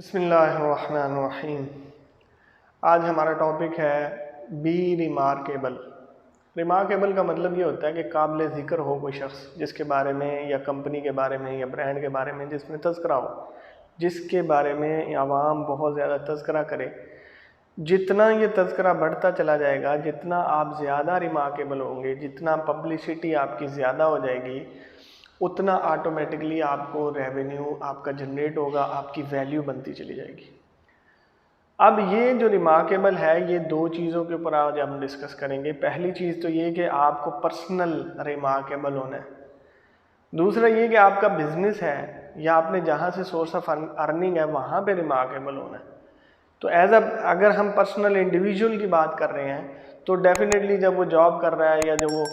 बिस्मिल्लाहिर्रहमानिर्रहीम। आज हमारा टॉपिक है बी रिमार्केबल। रिमार्केबल का मतलब ये होता है कि काबिल ज़िक्र हो कोई शख्स जिसके बारे में या कंपनी के बारे में या ब्रांड के बारे में जिसमें तज़किरा हो, जिसके बारे में आवाम बहुत ज़्यादा तज़किरा करे। जितना ये तज़किरा बढ़ता चला जाएगा, जितना आप ज़्यादा रिमार्केबल होंगे, जितना पब्लिसिटी आपकी ज़्यादा हो जाएगी, उतना ऑटोमेटिकली आपको रेवेन्यू आपका जनरेट होगा, आपकी वैल्यू बनती चली जाएगी। अब ये जो रिमार्केबल है, ये दो चीज़ों के ऊपर आज हम डिस्कस करेंगे। पहली चीज़ तो ये कि आपको पर्सनल रिमार्केबल होना है। दूसरा ये कि आपका बिजनेस है या आपने जहाँ से सोर्स ऑफ अर्निंग है वहाँ पे रिमार्केबल होना है। तो अगर हम पर्सनल इंडिविजुअल की बात कर रहे हैं तो डेफिनेटली जब वो जॉब कर रहा है या जब वो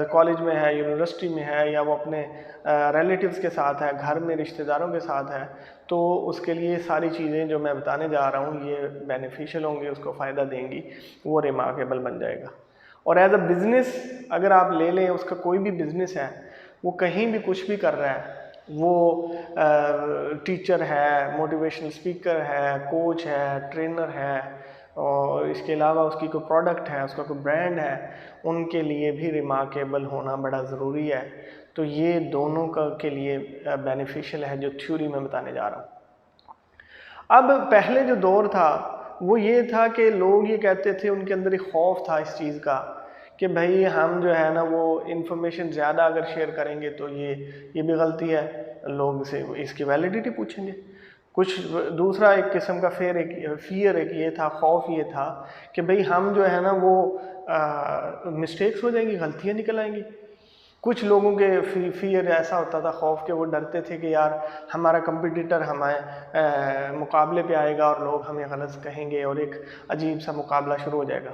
कॉलेज में है, यूनिवर्सिटी में है, या वो अपने रिलेटिव्स के साथ है, घर में रिश्तेदारों के साथ है, तो उसके लिए सारी चीज़ें जो मैं बताने जा रहा हूँ ये बेनिफिशियल होंगी, उसको फ़ायदा देंगी, वो रिमार्केबल बन जाएगा। और एज अ बिज़नेस अगर आप ले लें, उसका कोई भी बिज़नेस है, वो कहीं भी कुछ भी कर रहा है, वो टीचर है, मोटिवेशनल स्पीकर है, कोच है, ट्रेनर है, और इसके अलावा उसकी कोई प्रोडक्ट है, उसका कोई ब्रांड है, उनके लिए भी रिमार्केबल होना बड़ा ज़रूरी है। तो ये दोनों के लिए बेनिफिशियल है जो थ्योरी में बताने जा रहा हूँ। अब पहले जो दौर था वो ये था कि लोग ये कहते थे, उनके अंदर एक खौफ था इस चीज़ का कि भाई हम जो है ना वो इन्फॉर्मेशन ज़्यादा अगर शेयर करेंगे तो ये भी गलती है, लोग से इसकी वैलिडिटी पूछेंगे। कुछ दूसरा एक किस्म का फियर एक ये था, खौफ ये था कि भाई हम जो है ना वो मिस्टेक्स हो जाएंगी, गलतियाँ निकल आएंगी। कुछ लोगों के फियर ऐसा होता था, खौफ के वो डरते थे कि यार हमारा कंपटीटर हमारे मुकाबले पे आएगा और लोग हमें गलत कहेंगे और एक अजीब सा मुकाबला शुरू हो जाएगा।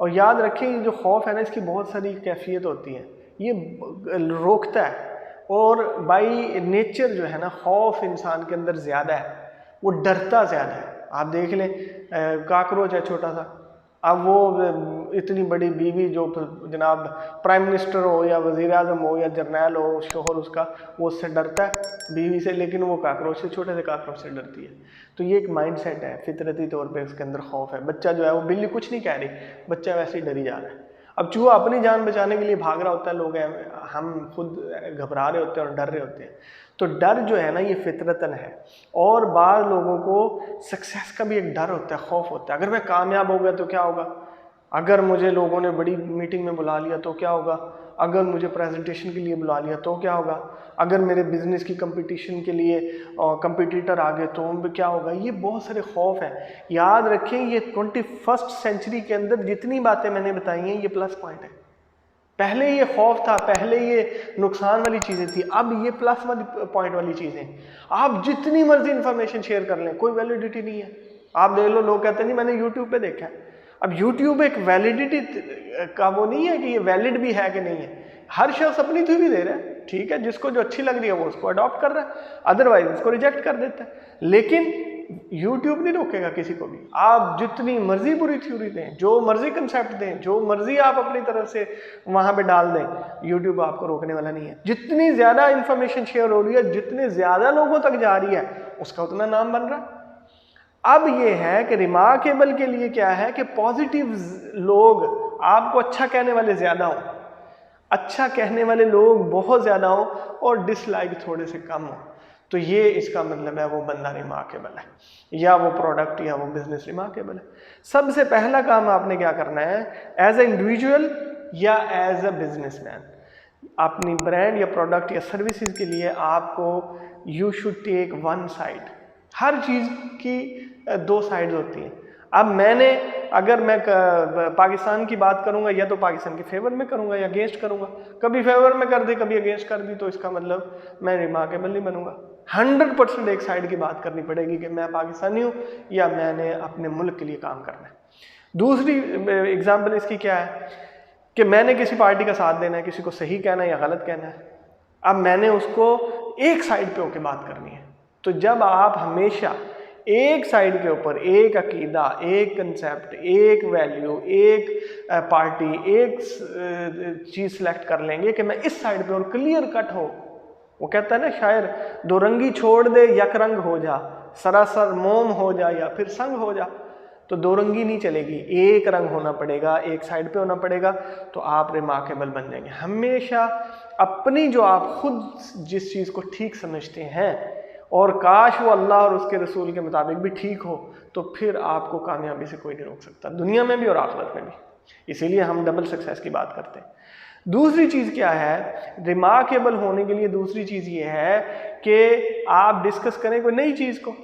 और याद रखें, ये जो खौफ है ना, इसकी बहुत सारी कैफियत होती है, ये रोकता है। और बाई नेचर जो है ना, खौफ इंसान के अंदर ज़्यादा है, वो डरता ज़्यादा है। आप देख लें, काकरोच है छोटा सा, अब वो इतनी बड़ी बीवी जो जनाब प्राइम मिनिस्टर हो या वज़ीर आज़म हो या जर्नैल हो, शोहर उसका, वो उससे डरता है बीवी से, लेकिन वो काकरोच से, छोटे से काकरोच से डरती है। तो ये एक माइंड सेट है, फितरती तौर पे उसके अंदर खौफ है। बच्चा जो है वो, बिल्ली कुछ नहीं कह रही, बच्चा वैसे ही डरी जा रहा है। अब चूहा अपनी जान बचाने के लिए भाग रहा होता है, लोग हम खुद घबरा रहे होते हैं और डर रहे होते हैं। तो डर जो है ना, ये फितरतन है। और बाज़ लोगों को सक्सेस का भी एक डर होता है, खौफ होता है। अगर मैं कामयाब हो गया तो क्या होगा, अगर मुझे लोगों ने बड़ी मीटिंग में बुला लिया तो क्या होगा, अगर मुझे प्रेजेंटेशन के लिए बुला लिया तो क्या होगा, अगर मेरे बिजनेस की कंपटीशन के लिए कंपटीटर आ गए तो क्या होगा। ये बहुत सारे खौफ हैं। याद रखें, ये 21st सेंचुरी के अंदर जितनी बातें मैंने बताई हैं, ये प्लस पॉइंट है। पहले ये खौफ था, पहले ये नुकसान वाली चीज़ें थी, अब ये प्लस वाली पॉइंट वाली चीज़ें। आप जितनी मर्जी इंफॉर्मेशन शेयर कर लें, कोई वैलिडिटी नहीं है। आप देख लो, लोग कहते हैं नहीं मैंने यूट्यूब पे देखा है। अब यूट्यूब एक वैलिडिटी का वो नहीं है कि ये वैलिड भी है कि नहीं है। हर शख्स अपनी थ्योरी दे रहा है, ठीक है, जिसको जो अच्छी लग रही है वो उसको अडॉप्ट कर रहा है, अदरवाइज उसको रिजेक्ट कर देता है। लेकिन यूट्यूब नहीं रोकेगा किसी को भी। आप जितनी मर्जी बुरी थ्योरी दें, जो मर्जी कंसेप्ट दें, जो मर्जी आप अपनी तरफ से वहां पे डाल दें, यूट्यूब आपको रोकने वाला नहीं है। जितनी ज्यादा इंफॉर्मेशन शेयर हो रही है, जितने ज्यादा लोगों तक जा रही है, उसका उतना नाम बन रहा है। अब ये है कि रिमार्केबल के लिए क्या है कि पॉजिटिव लोग, आपको अच्छा कहने वाले ज्यादा हो, अच्छा कहने वाले लोग बहुत ज्यादा हो और डिसलाइक थोड़े से कम हो। तो ये इसका मतलब है वो बंदा रिमार्केबल है, या वो प्रोडक्ट या वो बिजनेस रिमार्केबल है। सबसे पहला काम आपने क्या करना है, एज ए इंडिविजुअल या एज अ बिजनेसमैन, अपनी ब्रांड या प्रोडक्ट या सर्विसेज के लिए आपको you should take one side. हर चीज़ की दो साइड्स होती हैं। अब अगर मैं पाकिस्तान की बात करूंगा, या तो पाकिस्तान के फेवर में करूंगा या अगेंस्ट करूंगा, कभी फेवर में कर दी कभी अगेंस्ट कर दी, तो इसका मतलब मैं रिमार्केबल नहीं बनूंगा। 100% एक साइड की बात करनी पड़ेगी कि मैं पाकिस्तानी हूँ या मैंने अपने मुल्क के लिए काम करना है। दूसरी एग्जाम्पल इसकी क्या है कि मैंने किसी पार्टी का साथ देना है, किसी को सही कहना है या गलत कहना है। अब मैंने उसको एक साइड पे होकर बात करनी है। तो जब आप हमेशा एक साइड के ऊपर एक अकीदा, एक कंसेप्ट, एक वैल्यू, एक पार्टी, एक चीज़ सेलेक्ट कर लेंगे कि मैं इस साइड पे, और क्लियर कट हो, वो कहता है ना शायर, दो रंगी छोड़ दे यक रंग हो जा, सरासर मोम हो जा या फिर संग हो जा, तो दो रंगी नहीं चलेगी, एक रंग होना पड़ेगा, एक साइड पे होना पड़ेगा, तो आप रिमार्केबल बन जाएंगे। हमेशा अपनी जो आप खुद जिस चीज़ को ठीक समझते हैं और काश वो अल्लाह और उसके रसूल के मुताबिक भी ठीक हो, तो फिर आपको कामयाबी से कोई नहीं रोक सकता, दुनिया में भी और आखिरत में भी। इसीलिए हम डबल सक्सेस की बात करते हैं। दूसरी चीज़ क्या है, रिमार्केबल होने के लिए दूसरी चीज़ ये है कि आप डिस्कस करें कोई नई चीज़ को।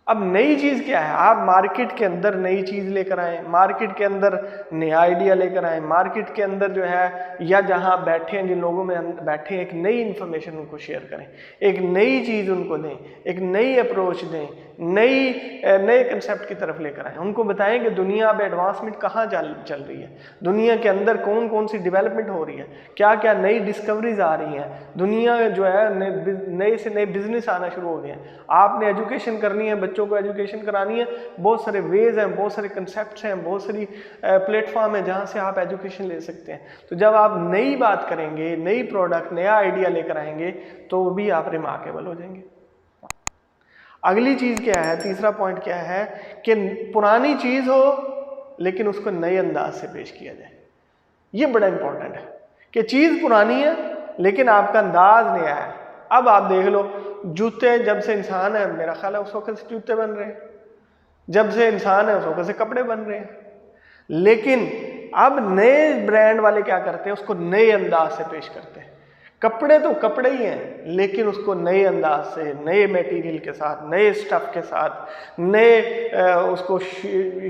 अब नई चीज़ क्या है, आप मार्केट के अंदर नई चीज़ लेकर आएँ, मार्केट के अंदर नया आइडिया लेकर आएँ, मार्केट के अंदर जो है या जहाँ बैठे हैं, जिन लोगों में बैठे हैं, एक नई इन्फॉर्मेशन उनको शेयर करें, एक नई चीज़ उनको दें, एक नई अप्रोच दें, नए कंसेप्ट की तरफ लेकर आएँ। उनको बताएं कि दुनिया अब एडवांसमेंट कहाँ चल रही है, दुनिया के अंदर कौन कौन सी डेवलपमेंट हो रही है, क्या क्या नई डिस्कवरीज आ रही हैं, दुनिया जो है नए से नए बिजनेस आना शुरू हो गए हैं। आपने एजुकेशन करनी है, बच्चों को एजुकेशन करानी है, बहुत सारे वेज हैं, बहुत सारे कंसेप्ट हैं, बहुत सारी प्लेटफॉर्म है जहाँ से आप एजुकेशन ले सकते हैं। तो जब आप नई बात करेंगे, नई प्रोडक्ट, नया आइडिया लेकर आएंगे, तो भी आप रिमार्केबल हो जाएंगे। अगली चीज़ क्या है, तीसरा पॉइंट क्या है कि पुरानी चीज़ हो लेकिन उसको नए अंदाज से पेश किया जाए। ये बड़ा इंपॉर्टेंट है कि चीज़ पुरानी है लेकिन आपका अंदाज नया है। अब आप देख लो, जूते जब से इंसान है, मेरा ख्याल है उस वक्त से जूते बन रहे हैं, जब से इंसान है उस वक्त से कपड़े बन रहे हैं, लेकिन अब नए ब्रांड वाले क्या करते हैं, उसको नए अंदाज से पेश करते हैं। कपड़े तो कपड़े ही हैं, लेकिन उसको नए अंदाज से, नए मटेरियल के साथ, नए स्टफ के साथ, नए उसको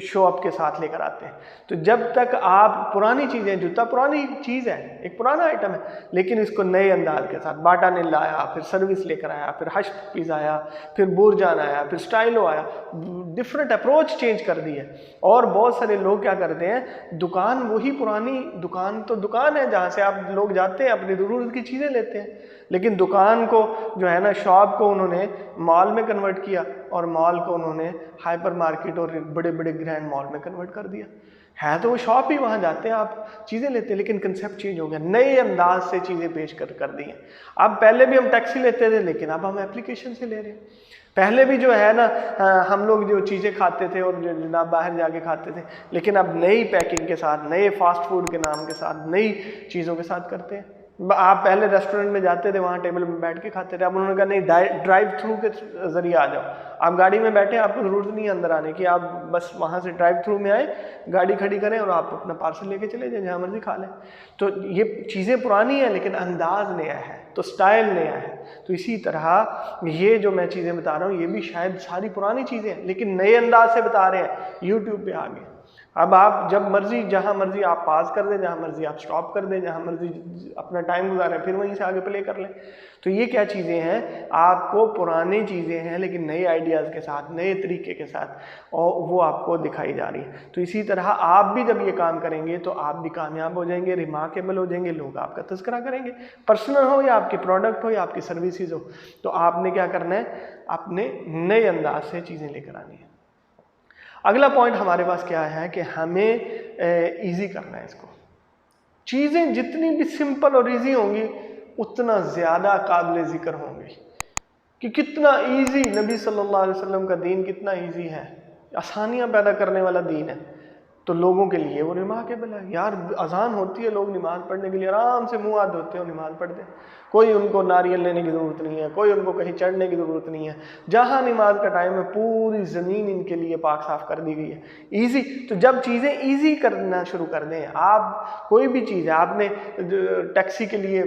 शो अप के साथ लेकर आते हैं। तो जब तक आप पुरानी चीज़ें, जूता पुरानी चीज़ है, एक पुराना आइटम है, लेकिन इसको नए अंदाज के साथ, बाटा ने लाया, फिर सर्विस लेकर आया, फिर हश पीस आया, फिर बुरजान आया, फिर स्टाइलो आया, डिफरेंट अप्रोच चेंज कर दी है। और बहुत सारे लोग क्या करते हैं, दुकान वही पुरानी दुकान, तो दुकान है जहाँ से आप लोग जाते हैं, अपनी ज़रूरत की चीज़ें लेते हैं, लेकिन दुकान को जो है ना, शॉप को उन्होंने मॉल में कन्वर्ट किया और मॉल को उन्होंने हाइपर मार्केट और बड़े बड़े ग्रैंड मॉल में कन्वर्ट कर दिया। है तो वो शॉप ही, वहाँ जाते हैं, आप चीज़ें लेते हैं, लेकिन कंसेप्ट चेंज हो गया, नए अंदाज से चीज़ें पेश कर दी हैं। अब पहले भी हम टैक्सी लेते थे, लेकिन अब हम एप्लीकेशन से ले रहे हैं। पहले भी जो है ना, हम लोग जो चीज़ें खाते थे और जनाब बाहर जाके खाते थे, लेकिन अब नई पैकिंग के साथ, नए फास्ट फूड के नाम के साथ, नई चीज़ों के साथ करते हैं। आप पहले रेस्टोरेंट में जाते थे, वहाँ टेबल में बैठ के खाते थे, अब उन्होंने कहा नहीं, ड्राइव थ्रू के ज़रिए आ जाओ। आप गाड़ी में बैठे, आपको ज़रूरत नहीं है अंदर आने की, आप बस वहाँ से ड्राइव थ्रू में आए, गाड़ी खड़ी करें और आप अपना पार्सल लेके चले जाएं, जहाँ मर्जी खा लें। तो ये चीज़ें पुरानी हैं, लेकिन अंदाज नया है, तो स्टाइल नया है। तो इसी तरह ये जो मैं चीज़ें बता रहा हूँ, ये भी शायद सारी पुरानी चीज़ें हैं, लेकिन नए अंदाज से बता रहे हैं, यूट्यूब पे आ गए। अब आप जब मर्जी, जहाँ मर्जी आप पास कर दें, जहाँ मर्जी आप स्टॉप कर दें, जहाँ मर्जी अपना टाइम गुजारें, फिर वहीं से आगे प्ले कर लें। तो ये क्या चीज़ें हैं, आपको पुरानी चीज़ें हैं लेकिन नए आइडियाज़ के साथ, नए तरीके के साथ, और वो आपको दिखाई जा रही है। तो इसी तरह आप भी जब ये काम करेंगे तो आप भी कामयाब हो जाएंगे, रिमार्केबल हो जाएंगे, लोग आपका तज़किरा करेंगे, पर्सनल हो या आपके प्रोडक्ट हो या आपकी सर्विसेज हो। तो आपने क्या करना है, अपने नए अंदाज से चीज़ें लेकर आनी है। अगला पॉइंट हमारे पास क्या है कि हमें इजी करना है इसको। चीज़ें जितनी भी सिंपल और इजी होंगी, उतना ज़्यादा काबिल ज़िक्र होंगी कि कितना इजी नबी सल्लल्लाहु अलैहि वसल्लम का दीन कितना इजी है, आसानियाँ पैदा करने वाला दीन है। तो लोगों के लिए वो रिमार्केबल है। यार अजान होती है, लोग नमाज़ पढ़ने के लिए आराम से मुँह हाथ धोते हैं और नमाज़ पढ़ते हैं, कोई उनको नारियल लेने की ज़रूरत नहीं है, कोई उनको कहीं चढ़ने की ज़रूरत नहीं है। जहाँ नमाज का टाइम है, पूरी ज़मीन इनके लिए पाक साफ़ कर दी गई है, ईजी। तो जब चीज़ें ईजी करना शुरू कर दें, आप कोई भी चीज़ है, आपने टैक्सी के लिए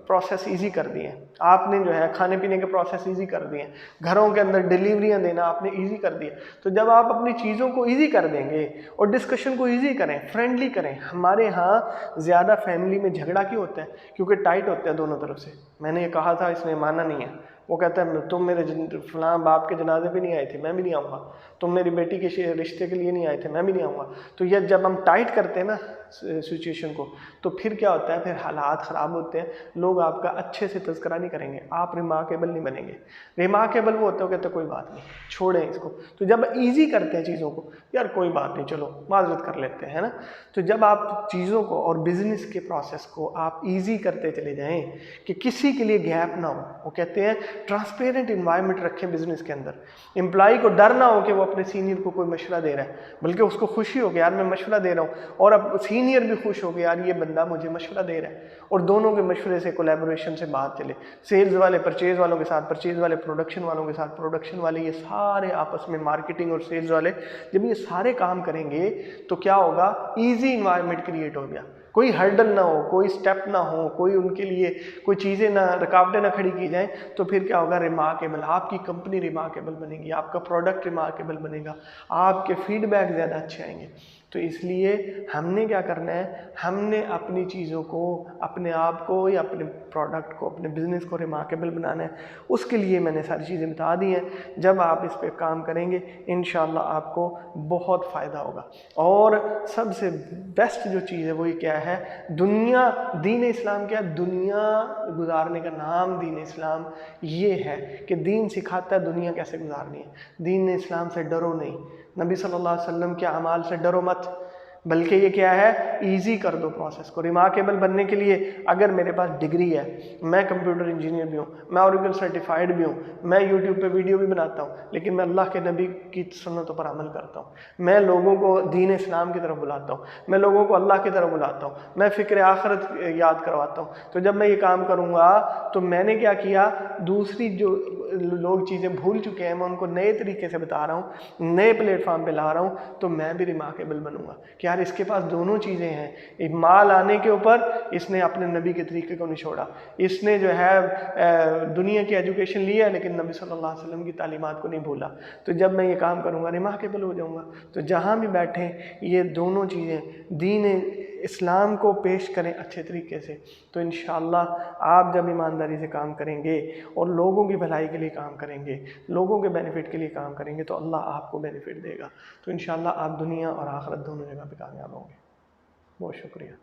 प्रोसेस ईजी कर दिए, आपने जो है खाने पीने के प्रोसेस ईजी कर दिए, घरों के अंदर डिलीवरियाँ देना आपने ईजी कर दिए। तो जब आप अपनी चीज़ों को ईजी कर देंगे और डिस्कशन को ईजी करें, फ्रेंडली करें। हमारे यहाँ ज़्यादा फैमिली में झगड़ा क्यों होता है, क्योंकि टाइट होता है दोनों तरफ से। मैंने ये कहा था, इसने माना नहीं है। वो कहता है तुम मेरे फलां बाप के जनाजे पे नहीं आए थे, मैं भी नहीं आऊँगा। तुम मेरी बेटी के रिश्ते के लिए नहीं आए थे, मैं भी नहीं आऊँगा। तो ये जब हम टाइट करते हैं ना, सिचुएशन को, तो फिर क्या होता है, फिर हालात ख़राब होते हैं, लोग आपका अच्छे से तज़किरा नहीं करेंगे, आप रिमार्केबल नहीं बनेंगे। रिमार्केबल वो होता है, कहते कोई बात नहीं, छोड़ें इसको। तो जब ईजी करते हैं चीज़ों को, यार कोई बात नहीं, चलो माजरत कर लेते हैं, है ना। तो जब आप चीज़ों को और बिजनेस के प्रोसेस को आप ईजी करते चले जाएं कि किसी के लिए गैप ना हो, वो कहते हैं ट्रांसपेरेंट इन्वायरमेंट रखें बिजनेस के अंदर। एम्प्लॉय को डर ना हो कि वो अपने सीनियर को कोई मशवरा दे रहा है, बल्कि उसको खुशी हो कि यार मैं मशवरा दे रहा हूँ, और अब सीनियर भी खुश हो कि यार ये बंदा मुझे मशवरा दे रहा है, और दोनों के मशवरे से, कोलैबोरेशन से बात चले। सेल्स वाले परचेज वालों के साथ, परचेज वाले प्रोडक्शन वालों के साथ, प्रोडक्शन वाले, ये सारे आपस में, मार्केटिंग और सेल्स वाले, जब ये सारे काम करेंगे तो क्या होगा, ईजी इन्वायरमेंट क्रिएट हो गया। कोई हर्डल ना हो, कोई स्टेप ना हो, कोई उनके लिए कोई चीज़ें ना, रुकावटें ना खड़ी की जाएं, तो फिर क्या होगा, रिमार्केबल, आपकी कंपनी रिमार्केबल बनेगी, आपका प्रोडक्ट रिमार्केबल बनेगा, आपके फीडबैक ज़्यादा अच्छे आएंगे। तो इसलिए हमने क्या करना है, हमने अपनी चीज़ों को, अपने आप को या अपने प्रोडक्ट को, अपने बिज़नेस को रिमार्केबल बनाना है। उसके लिए मैंने सारी चीज़ें बता दी हैं। जब आप इस पे काम करेंगे इंशाल्लाह आपको बहुत फ़ायदा होगा। और सबसे बेस्ट जो चीज़ है वो ये क्या है, दुनिया, दीन इस्लाम क्या है, दुनिया गुजारने का नाम दीन इस्लाम ये है कि दीन सिखाता है दुनिया कैसे गुजारनी है। दीन इस्लाम से डरो नहीं, नबी सल्लल्लाहु अलैहि वसल्लम के अमाल से डरो मत, बल्कि ये क्या है, इजी कर दो प्रोसेस को। रिमार्केबल बनने के लिए अगर मेरे पास डिग्री है, मैं कंप्यूटर इंजीनियर भी हूँ, मैं ओरेकल सर्टिफाइड भी हूँ, मैं यूट्यूब पे वीडियो भी बनाता हूँ, लेकिन मैं अल्लाह के नबी की सुन्नतों पर अमल करता हूँ, मैं लोगों को दीन इस्लाम की तरफ बुलाता हूँ, मैं लोगों को अल्लाह की तरफ बुलाता हूँ, मैं फ़िक्र आखिरत याद करवाता हूँ, तो जब मैं ये काम करूँगा तो मैंने क्या किया, दूसरी जो लोग चीज़ें भूल चुके हैं मैं उनको नए तरीके से बता रहा हूँ, नए प्लेटफॉर्म पे ला रहा हूँ, तो मैं भी रिमार्केबल बनूंगा कि यार इसके पास दोनों चीज़ें हैं। एक माल आने के ऊपर इसने अपने नबी के तरीके को नहीं छोड़ा, इसने जो है दुनिया की एजुकेशन लिया लेकिन नबी सल्लल्लाहु अलैहि वसल्लम की तालीमात को नहीं भूला। तो जब मैं ये काम करूँगा रिमार्केबल हो जाऊँगा। तो जहाँ भी बैठें ये दोनों चीज़ें, दीन इस्लाम को पेश करें अच्छे तरीके से, तो इंशाअल्लाह आप जब ईमानदारी से काम करेंगे और लोगों की भलाई के लिए काम करेंगे, लोगों के बेनिफिट के लिए काम करेंगे, तो अल्लाह आपको बेनिफिट देगा। तो इंशाअल्लाह आप दुनिया और आखिरत दोनों जगह पे कामयाब होंगे। बहुत शुक्रिया।